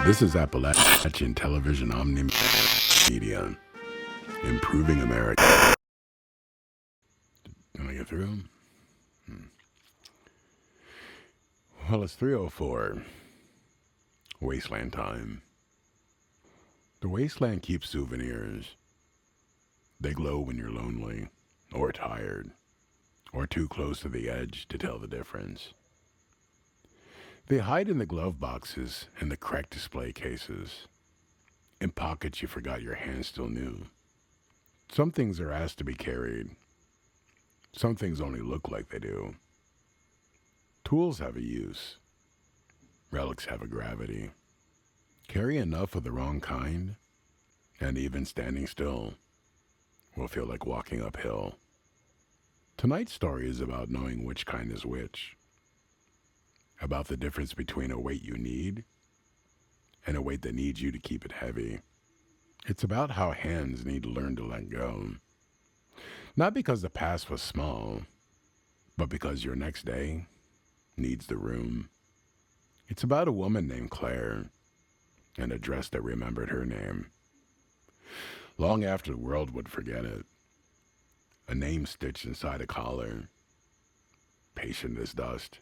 This is Appalachian Television Omni Media, improving America. Can I get through? Well, it's 3:04. Wasteland time. The wasteland keeps souvenirs. They glow when you're lonely, or tired, or too close to the edge to tell the difference. They hide in the glove boxes and the cracked display cases, in pockets you forgot your hands still knew. Some things are asked to be carried. Some things only look like they do. Tools have a use. Relics have a gravity. Carry enough of the wrong kind, and even standing still will feel like walking uphill. Tonight's story is about knowing which kind is which. About the difference between a weight you need and a weight that needs you to keep it heavy. It's about how hands need to learn to let go. Not because the past was small, but because your next day needs the room. It's about a woman named Claire and a dress that remembered her name. Long after the world would forget it. A name stitched inside a collar. Patient as dust.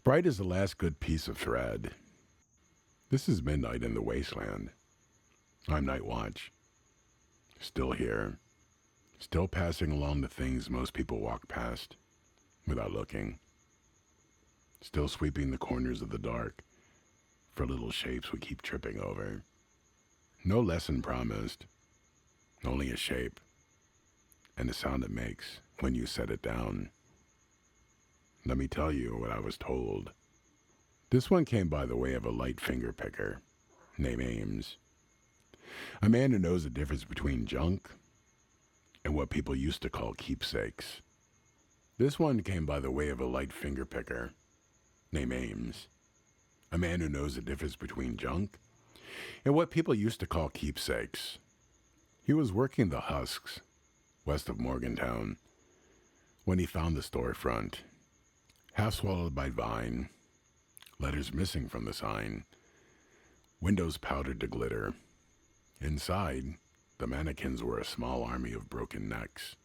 Bright as the last good piece of thread. This is midnight in the wasteland. I'm NightWatch. Still here. Still passing along the things most people walk past without looking. Still sweeping the corners of the dark for little shapes we keep tripping over. No lesson promised. Only a shape. And the sound it makes when you set it down. Let me tell you what I was told. This one came by the way of a light finger picker named Ames. A man who knows the difference between junk and what people used to call keepsakes. This one came by the way of a light finger picker named Ames. A man who knows the difference between junk and what people used to call keepsakes. He was working the husks west of Morgantown when he found the storefront. Half swallowed by vine, letters missing from the sign, windows powdered to glitter. Inside, the mannequins were a small army of broken necks.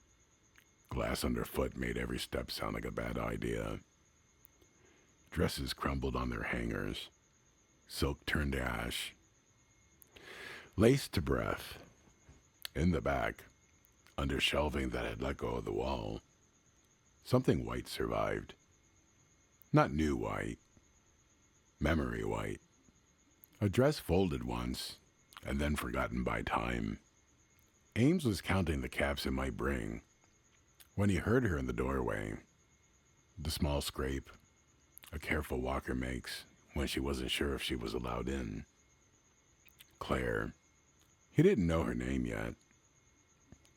Glass underfoot made every step sound like a bad idea. Dresses crumbled on their hangers, silk turned to ash. Lace to breath. In the back, under shelving that had let go of the wall, something white survived. Not new white, memory white. A dress folded once, and then forgotten by time. Ames was counting the caps it might bring when he heard her in the doorway. The small scrape a careful walker makes when she wasn't sure if she was allowed in. Claire. He didn't know her name yet.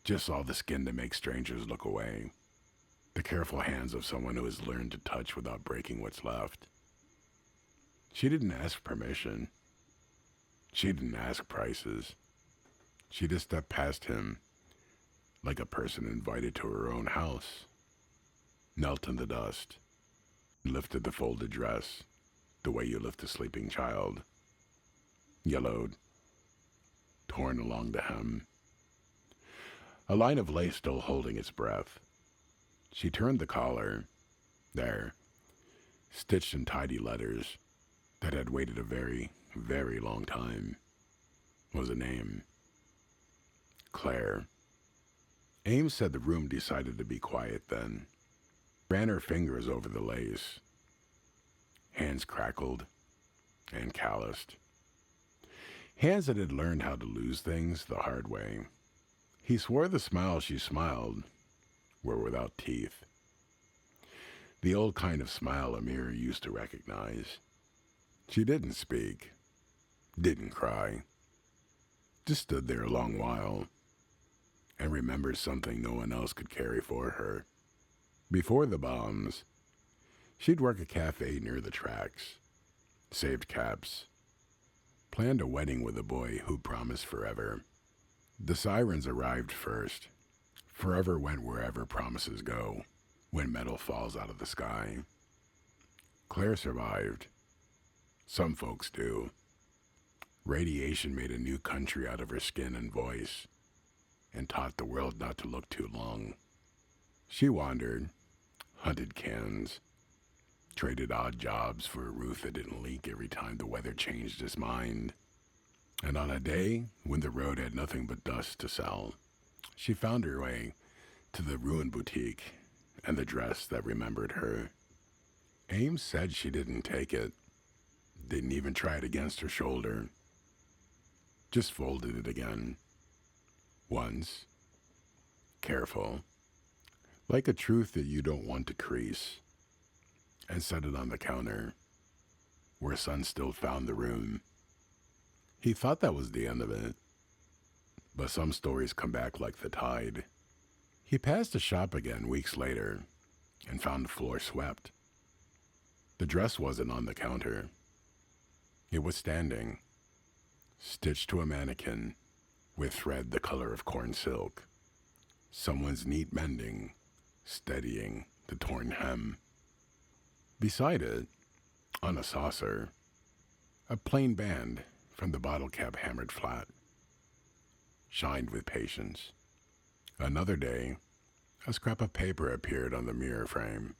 Just saw the skin to make strangers look away. The careful hands of someone who has learned to touch without breaking what's left. She didn't ask permission. She didn't ask prices. She just stepped past him like a person invited to her own house. Knelt in the dust. Lifted the folded dress the way you lift a sleeping child. Yellowed. Torn along the hem. A line of lace still holding its breath. She turned the collar. There, stitched in tidy letters that had waited a very, very long time, was a name. Claire. Ames said the room decided to be quiet then. Ran her fingers over the lace. Hands crackled and calloused. Hands that had learned how to lose things the hard way. He swore the smiles she smiled were without teeth. The old kind of smile a mirror used to recognize. She didn't speak, didn't cry, just stood there a long while and remembered something no one else could carry for her. Before the bombs, she'd work a cafe near the tracks, saved caps, planned a wedding with a boy who promised forever. The sirens arrived first. Forever went wherever promises go, when metal falls out of the sky. Claire survived. Some folks do. Radiation made a new country out of her skin and voice, and taught the world not to look too long. She wandered, hunted cans, traded odd jobs for a roof that didn't leak every time the weather changed its mind. And on a day when the road had nothing but dust to sell, she found her way to the ruined boutique and the dress that remembered her. Ames said she didn't take it, didn't even try it against her shoulder, just folded it again. Once, careful, like a truth that you don't want to crease, and set it on the counter, where Son still found the room. He thought that was the end of it, but some stories come back like the tide. He passed the shop again weeks later and found the floor swept. The dress wasn't on the counter. It was standing, stitched to a mannequin with thread the color of corn silk. Someone's neat mending, steadying the torn hem. Beside it, on a saucer, a plain band from the bottle cap hammered flat, shined with patience. Another day, a scrap of paper appeared on the mirror frame.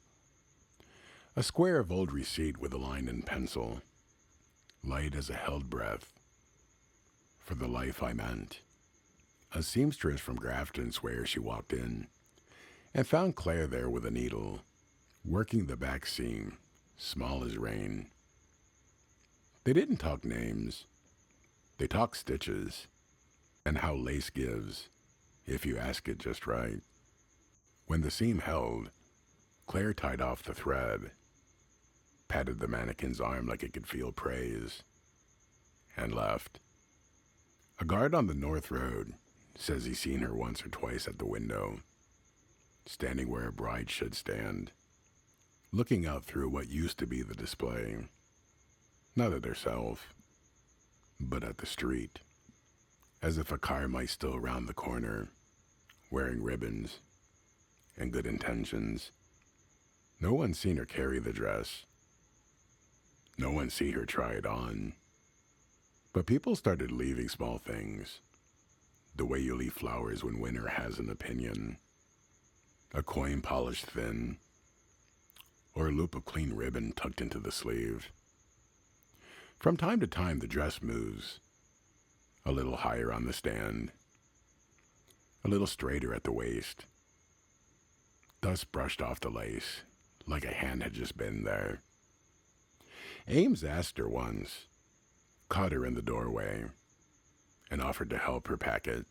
A square of old receipt with a line in pencil, light as a held breath. For the life I meant. A seamstress from Grafton swears she walked in and found Claire there with a needle, working the back seam, small as rain. They didn't talk names. They talked stitches and how lace gives if you ask it just right. When the seam held, Claire tied off the thread, patted the mannequin's arm like it could feel praise, and left. A guard on the North Road says he's seen her once or twice at the window, standing where a bride should stand, looking out through what used to be the display, not at herself, but at the street, as if a car might still round the corner, wearing ribbons and good intentions. No one's seen her carry the dress. No one's seen her try it on. But people started leaving small things, the way you leave flowers when winter has an opinion. A coin polished thin, or a loop of clean ribbon tucked into the sleeve. From time to time, the dress moves, a little higher on the stand, a little straighter at the waist. Dust brushed off the lace, like a hand had just been there. Ames asked her once, caught her in the doorway, and offered to help her pack it,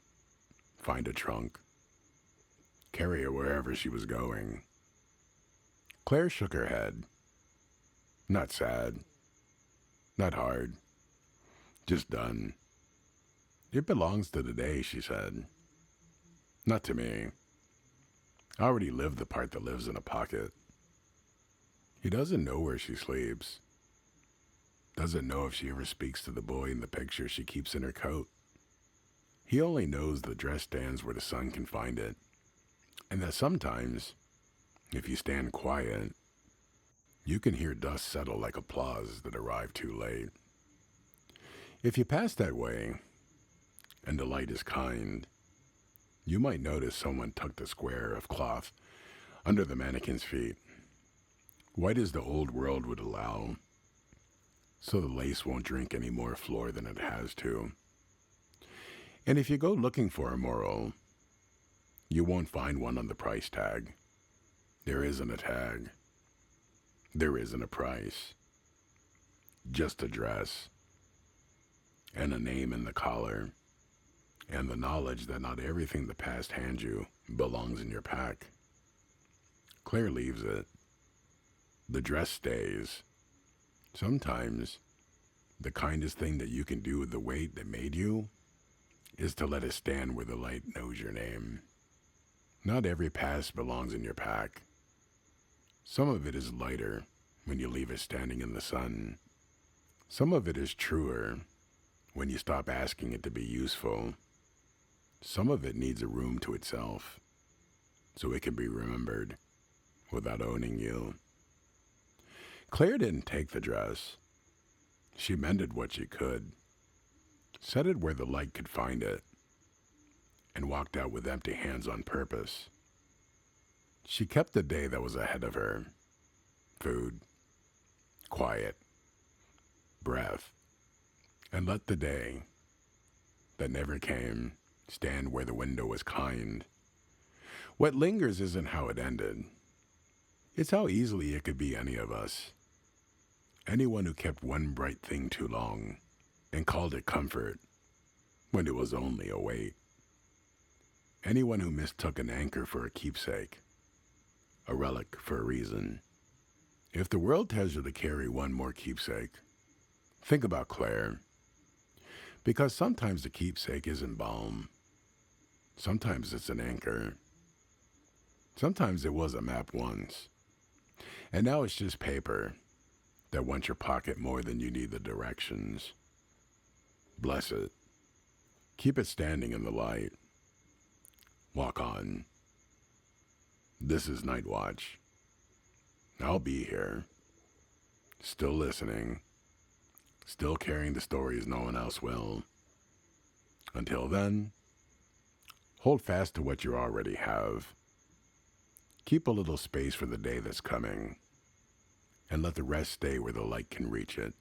find a trunk, carry her wherever she was going. Claire shook her head. Not sad, not hard, just done. It belongs to the day, she said. Not to me. I already lived the part that lives in a pocket. He doesn't know where she sleeps. Doesn't know if she ever speaks to the boy in the picture she keeps in her coat. He only knows the dress stands where the sun can find it, and that sometimes, if you stand quiet, you can hear dust settle like applause that arrived too late. If you pass that way, and the light is kind, you might notice someone tucked a square of cloth under the mannequin's feet, white as the old world would allow, so the lace won't drink any more floor than it has to. And if you go looking for a moral, you won't find one on the price tag. There isn't a tag. There isn't a price. Just a dress, and a name in the collar, and the knowledge that not everything the past hands you belongs in your pack. Claire leaves it. The dress stays. Sometimes, the kindest thing that you can do with the weight that made you is to let it stand where the light knows your name. Not every past belongs in your pack. Some of it is lighter when you leave it standing in the sun. Some of it is truer when you stop asking it to be useful. Some of it needs a room to itself, so it can be remembered without owning you. Claire didn't take the dress. She mended what she could, set it where the light could find it, and walked out with empty hands on purpose. She kept the day that was ahead of her. Food, quiet, breath, and let the day that never came stand where the window was kind. What lingers isn't how it ended. It's how easily it could be any of us. Anyone who kept one bright thing too long and called it comfort when it was only a weight. Anyone who mistook an anchor for a keepsake, a relic for a reason. If the world tells you to carry one more keepsake, think about Claire. Because sometimes the keepsake isn't balm. Sometimes it's an anchor. Sometimes it was a map once. And now it's just paper that wants your pocket more than you need the directions. Bless it. Keep it standing in the light. Walk on. This is NightWatch. I'll be here. Still listening. Still carrying the stories no one else will. Until then, hold fast to what you already have. Keep a little space for the day that's coming, and let the rest stay where the light can reach it.